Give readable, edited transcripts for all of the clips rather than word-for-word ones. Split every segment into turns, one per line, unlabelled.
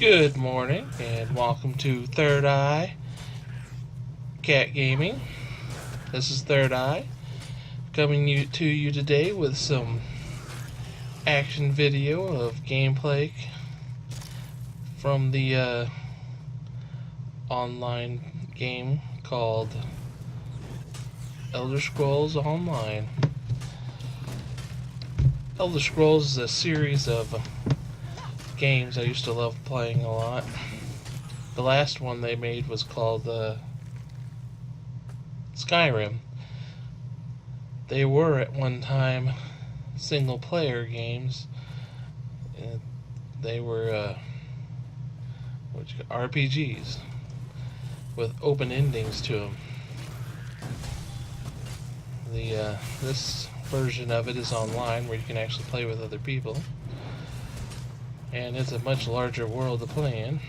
Good morning and welcome to Third Eye Cat Gaming. This is Third Eye coming to you today with some action video of gameplay from the online game called Elder Scrolls Online. Elder Scrolls is a series of games I used to love playing a lot. The last one they made was called Skyrim. They were at one time single player games. They were RPGs with open endings to them. This version of it is online where you can actually play with other people. And it's a much larger world to play in.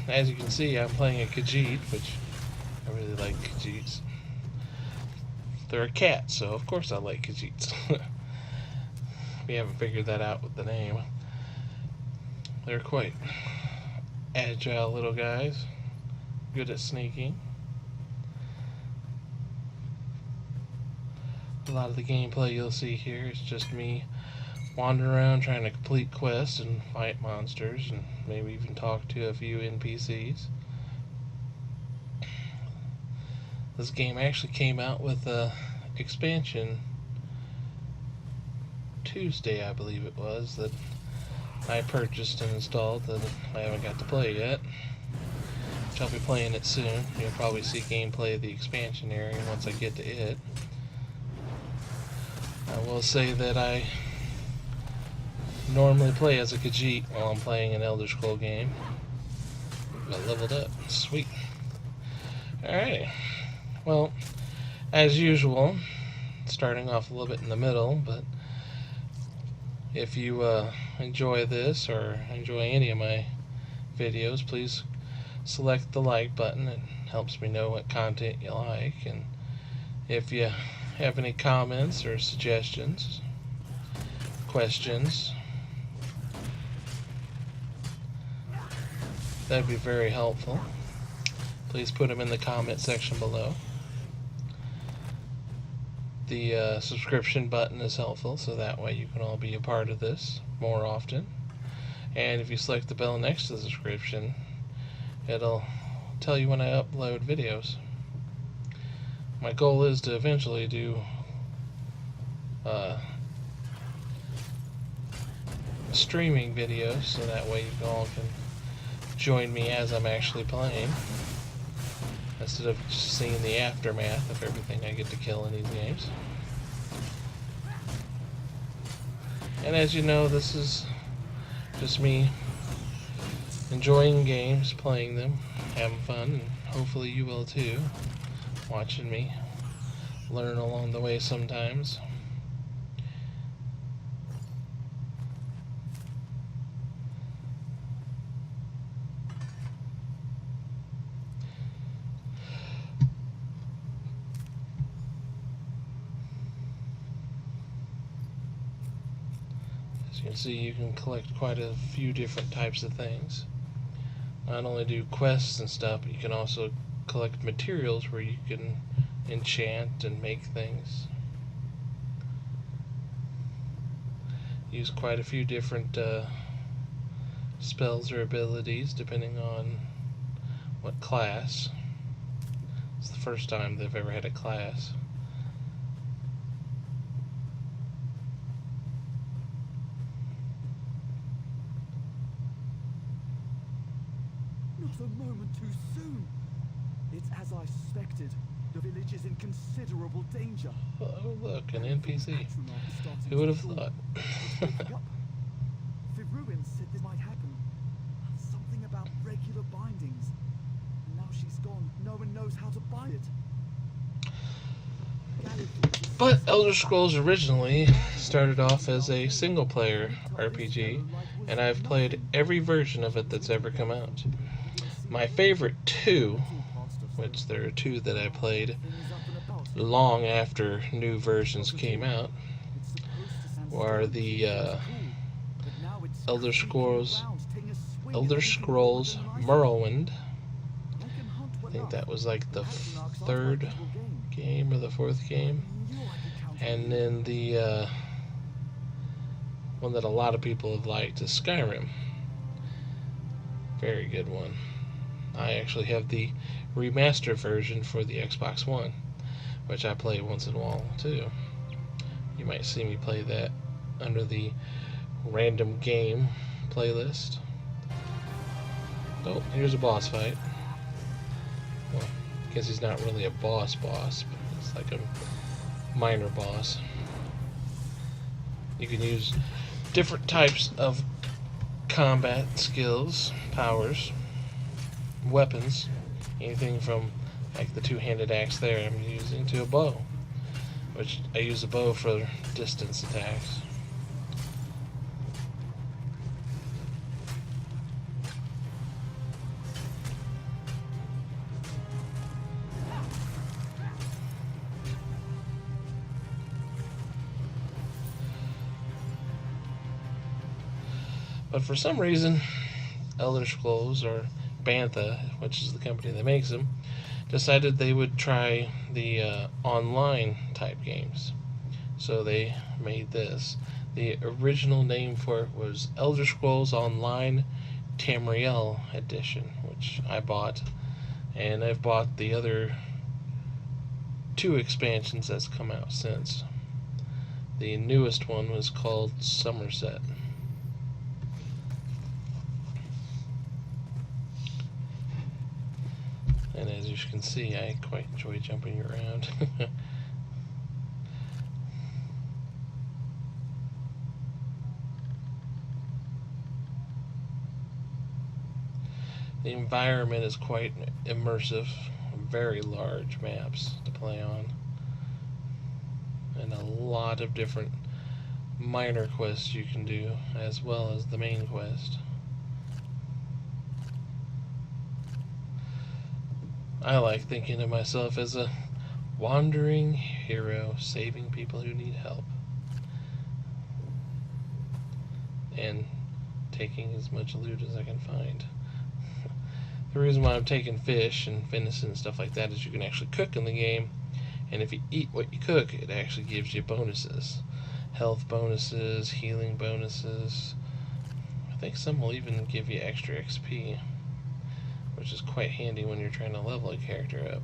As you can see, I'm playing a Khajiit, which I really like Khajiits. They're a cat, so of course I like Khajiits. We haven't figured that out with the name. They're quite agile little guys, good at sneaking. A lot of the gameplay you'll see here is just me wandering around trying to complete quests and fight monsters and maybe even talk to a few NPCs. This game actually came out with a expansion Tuesday, I believe it was, that I purchased and installed that I haven't got to play yet. Which I'll be playing it soon. You'll probably see gameplay of the expansion area once I get to it. I will say that I normally play as a Khajiit while I'm playing an Elder Scroll game. Got leveled up. Sweet. Alright. Well, as usual, starting off a little bit in the middle, but if you enjoy this or enjoy any of my videos, please select the like button. It helps me know what content you like. And if you have any comments or suggestions, questions, that'd be very helpful. Please put them in the comment section below. The subscription button is helpful, so that way you can all be a part of this more often. And if you select the bell next to the subscription, it'll tell you when I upload videos. My goal is to eventually do streaming videos, so that way you all can join me as I'm actually playing, instead of just seeing the aftermath of everything I get to kill in these games. And as you know, this is just me enjoying games, playing them, having fun, and hopefully you will too, watching me learn along the way sometimes. As you can see, you can collect quite a few different types of things. Not only do quests and stuff, but you can also collect materials where you can enchant and make things. Use quite a few different spells or abilities depending on what class. It's the first time they've ever had a class.
Not a moment too soon. It's as I suspected. The village is in considerable danger.
Oh, look, an NPC. Who would have thought?
Firuin said this might happen. Something about regular bindings. And now she's gone. No one knows how to bind it.
But Elder Scrolls originally started off as a single-player RPG, and I've played every version of it that's ever come out. My favorite two, which there are two that I played long after new versions came out, were the Elder Scrolls Elder Scrolls Morrowind. I think that was like the third game or the fourth game. And then the one that a lot of people have liked is Skyrim. Very good one. I actually have the remastered version for the Xbox One, which I play once in a while too. You might see me play that under the random game playlist. Oh, here's a boss fight. Well, I guess he's not really a boss, but it's like a minor boss. You can use different types of combat skills, powers, weapons, anything from like the two-handed axe there I'm using to a bow, which I use a bow for distance attacks. But for some reason, Elder Scrolls, or Bantha, which is the company that makes them, decided they would try the online type games. So they made this. The original name for it was Elder Scrolls Online Tamriel Edition, which I bought. And I've bought the other 2 expansions that's come out since. The newest one was called Somerset. And as you can see, I quite enjoy jumping around. The environment is quite immersive, very large maps to play on, and a lot of different minor quests you can do, as well as the main quest. I like thinking of myself as a wandering hero saving people who need help and taking as much loot as I can find. The reason why I'm taking fish and venison and stuff like that is you can actually cook in the game, and if you eat what you cook, it actually gives you bonuses. Health bonuses, healing bonuses. I think some will even give you extra XP, which is quite handy when you're trying to level a character up.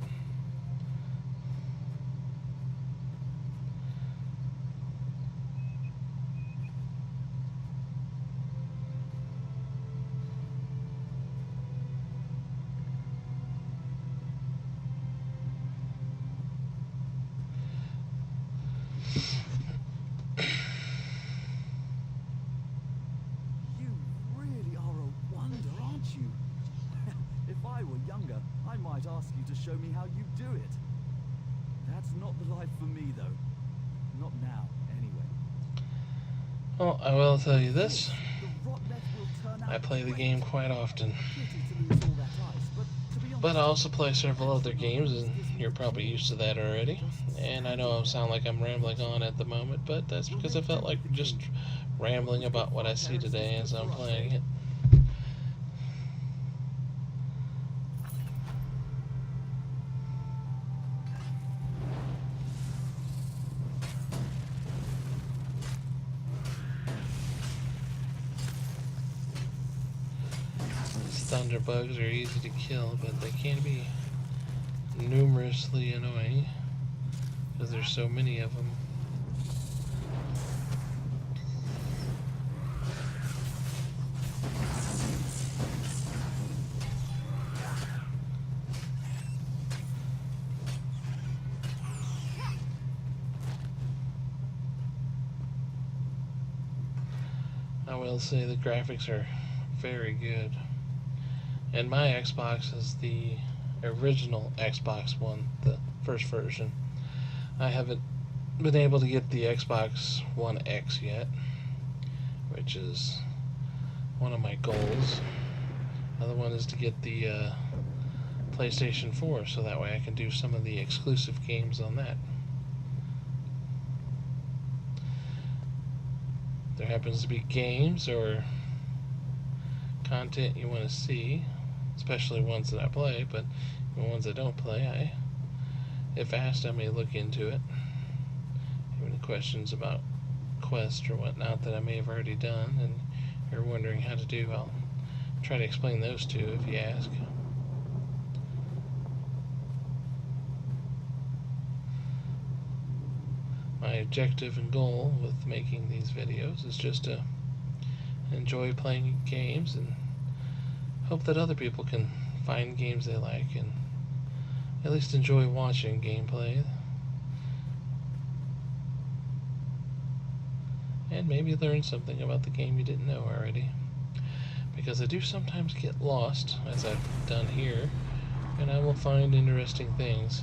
I might ask you to show me how you do it. That's not the life for me, though. Not now, anyway.
Well, I will tell you this. I play the game quite often. But I also play several other games, and you're probably used to that already. And I know I sound like I'm rambling on at the moment, but that's because I felt like just rambling about what I see today as I'm playing it. Thunderbugs are easy to kill, but they can be numerously annoying because there's so many of them. I will say the graphics are very good. And my Xbox is the original Xbox One, the first version. I haven't been able to get the Xbox One X yet, which is one of my goals. Another one is to get the PlayStation 4, so that way I can do some of the exclusive games on that. There happens to be games or content you want to see, especially ones that I play, but the ones I don't play, if asked, I may look into it. Have any questions about quests or whatnot that I may have already done and you're wondering how to do, I'll try to explain those too if you ask. My objective and goal with making these videos is just to enjoy playing games and hope that other people can find games they like and at least enjoy watching gameplay. And maybe learn something about the game you didn't know already. Because I do sometimes get lost, as I've done here, and I will find interesting things.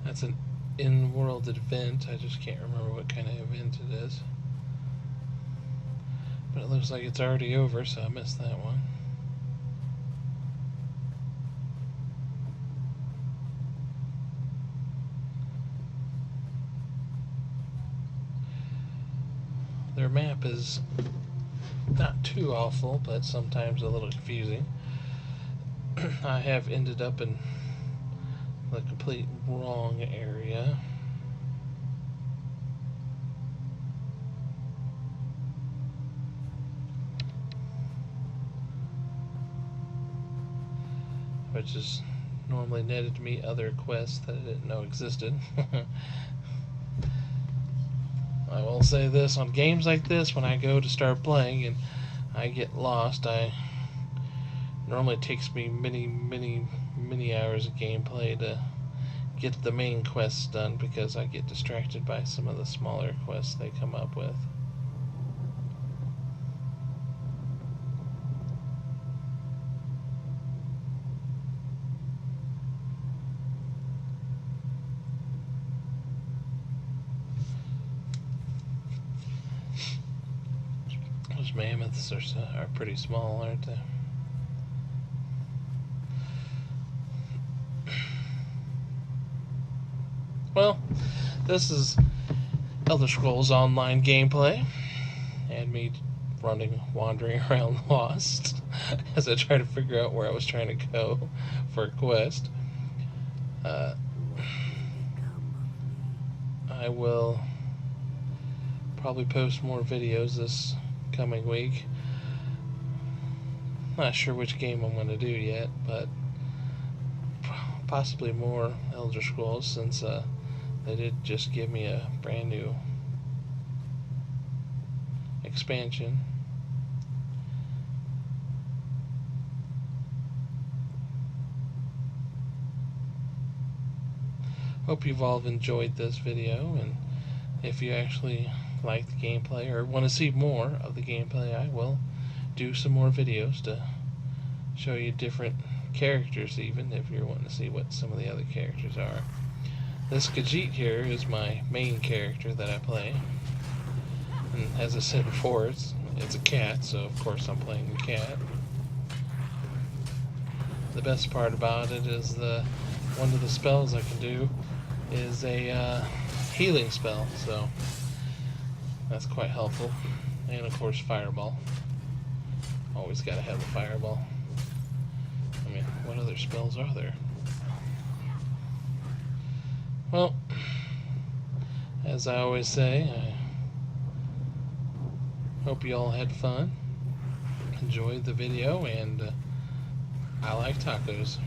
That's an in-world event. I just can't remember what kind of event it is. But it looks like it's already over, so I missed that one. Their map is not too awful, but sometimes a little confusing. I have ended up in the complete wrong area. Which is normally netted me other quests that I didn't know existed. I will say this, on games like this, when I go to start playing and I get lost, normally takes me many hours of gameplay to get the main quests done because I get distracted by some of the smaller quests they come up with. Those mammoths are pretty small, aren't they? Well, this is Elder Scrolls Online gameplay, and me wandering around lost as I try to figure out where I was trying to go for a quest. I will probably post more videos this coming week. Not sure which game I'm going to do yet, but possibly more Elder Scrolls since they did just give me a brand new expansion. Hope you've all enjoyed this video, and if you actually like the gameplay or want to see more of the gameplay, I will do some more videos to show you different characters, even if you're wanting to see what some of the other characters are. This Khajiit here is my main character that I play, and as I said before, it's a cat, so of course I'm playing the cat. The best part about it is one of the spells I can do is a healing spell, so that's quite helpful. And of course Fireball. Always gotta have a Fireball. I mean, what other spells are there? Well, as I always say, I hope you all had fun, enjoyed the video, and I like tacos.